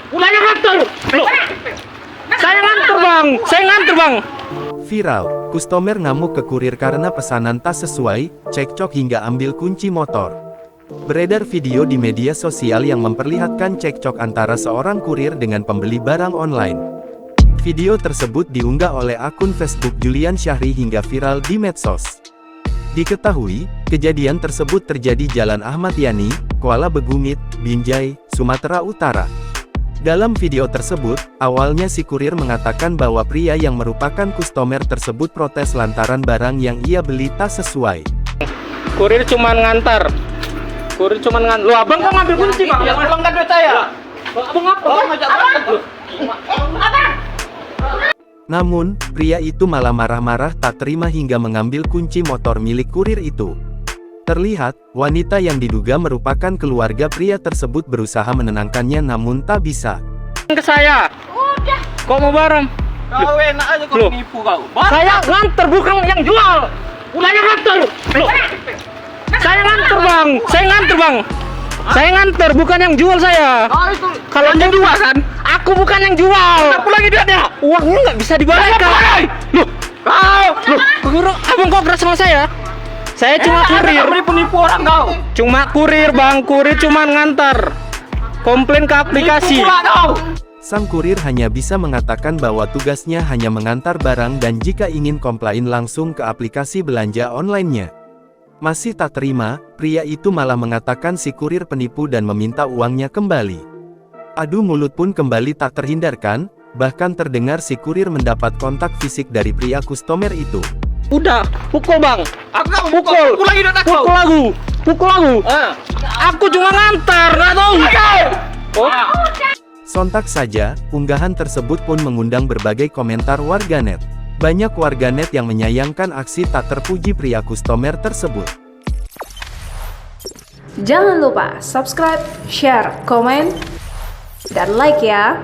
Saya nganter. Loh. Saya nganter, Bang. Saya nganter, Bang. Viral, kustomer ngamuk ke kurir karena pesanan tas sesuai, cekcok hingga ambil kunci motor. Beredar video di media sosial yang memperlihatkan cekcok antara seorang kurir dengan pembeli barang online. Video tersebut diunggah oleh akun Facebook Julian Syahri hingga viral di medsos. Diketahui, kejadian tersebut terjadi Jalan Ahmad Yani, Kuala Begumit, Binjai, Sumatera Utara. Dalam video tersebut, awalnya si kurir mengatakan bahwa pria yang merupakan kustomer tersebut protes lantaran barang yang ia beli tak sesuai. Kurir cuman ngantar. Kurir cuman ngantar. Lu abang kok ngambil kunci, Bang? Yang abang kan duit saya. Abang apa? Abang ngajak berantem lu. Abang. Namun, pria itu malah marah-marah tak terima hingga mengambil kunci motor milik kurir itu. Terlihat, wanita yang diduga merupakan keluarga pria tersebut berusaha menenangkannya namun tak bisa. Ke saya. Udah. Kok mau bareng? Kau enak aja kau Loh. nipu kau. Saya nganter bukan yang jual. Saya nganter. Loh. Saya nganter, Bang. Saya nganter, Bang. Saya nganter bukan yang jual saya. Oh itu. Kalau yang jual kan, aku bukan yang jual. Aku lagi duitnya. Uangnya nggak bisa dibalikkan. Loh. Loh, abang kok keras sama saya? Saya cuma kurir. Penipu orang kau. Cuma kurir, Bang. Kurir cuma ngantar. Komplain ke aplikasi. Nipu pula kau. Sang kurir hanya bisa mengatakan bahwa tugasnya hanya mengantar barang dan jika ingin komplain langsung ke aplikasi belanja online-nya. Masih tak terima, pria itu malah mengatakan si kurir penipu dan meminta uangnya kembali. Adu mulut pun kembali tak terhindarkan, bahkan terdengar si kurir mendapat kontak fisik dari pria kustomer itu. Udah, pukul, Bang. Aku nggak Pukul. Pukul lagi duit aku. Pukul aku. Pukul aku. Aku cuma ngantar, nggak tahu. Oh. Sontak saja, unggahan tersebut pun mengundang berbagai komentar warganet. Banyak warganet yang menyayangkan aksi tak terpuji pria kustomer tersebut. Jangan lupa subscribe, share, komen, dan like ya.